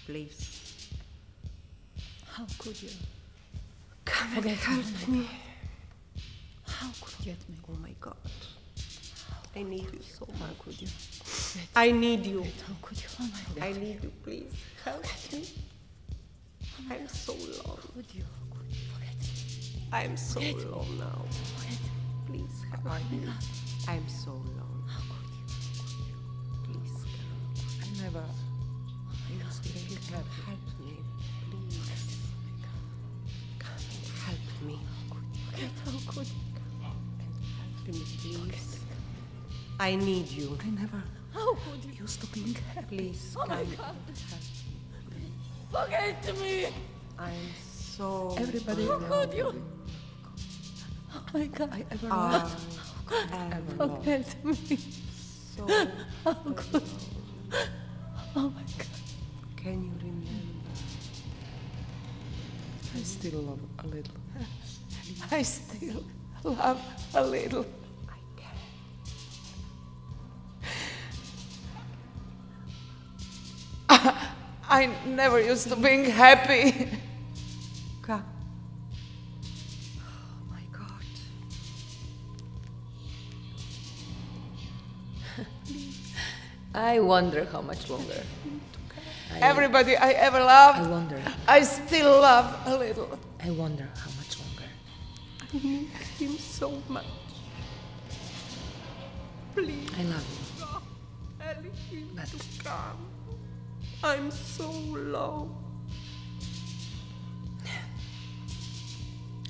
Please. How could you? Come and help me. How could you get me? Oh my God. I need you so much. How could you? I need you. How could you? Oh my God. I need you, please. Help me. I'm so low. Could you? Forget me. I'm so low now. Forget me. Please help me. I'm so low. How could you? Please. I never used to If you be can happy. help me, please. Come and help me. How could you? Help me, please. I need you. I never How could you? used to be happy. Please Oh come. my God. Forget me. I'm so Everybody How could you? Oh my God. I ever loved. ever Forget me. so How could Oh my God. Can you remember? I still love a little. I still love a little. I can. I never used to being happy. Come. Oh my God. I wonder how much longer. Everybody I ever I loved, wonder. I still love a little. I wonder how much longer. I need him so much. Please. I love you. Tell him to come. I'm so low.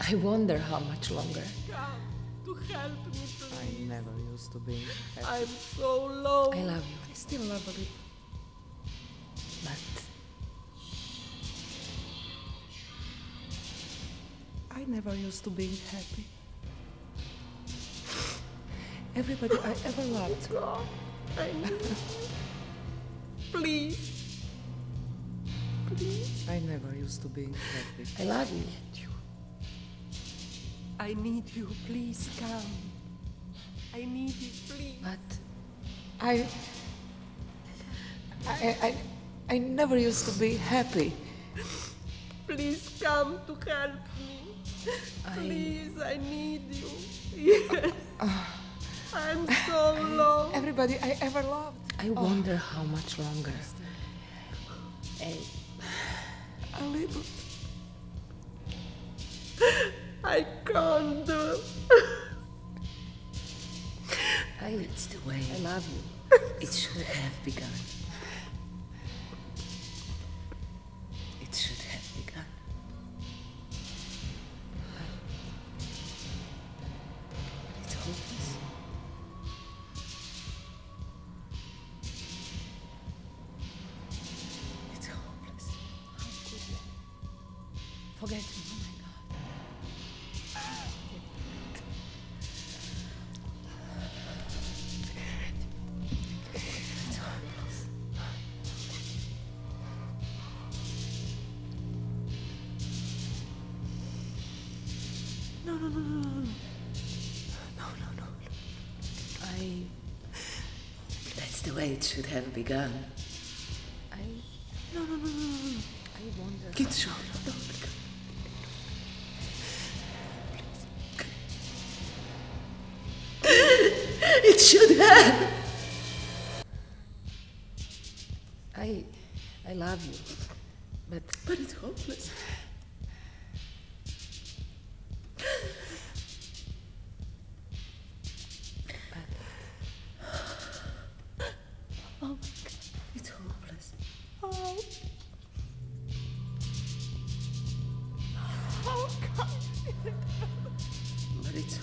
I wonder how much longer. Come to help me, I please. never used to be happy. I'm so low. I love you. I still love a little. But I never used to be happy. Everybody I ever loved. God, I need you. Please. Please. I never used to be happy. I love you. I need you. Please come. I need you, please. But I never used to be happy. Please come to help me. Please, I need you. Yes. I'm so low. Everybody I ever loved. I wonder how much longer. A little. I can't do. It's the way. I love you. It should have begun. It should have begun. But it's hopeless. It's hopeless. How could you? Forget me. Oh my God. It's hopeless. No. That's the way it should have begun. No. I wonder. Get show. It should have. I love you, but it's hopeless. Oh my God, it's hopeless. Oh. How come? But it's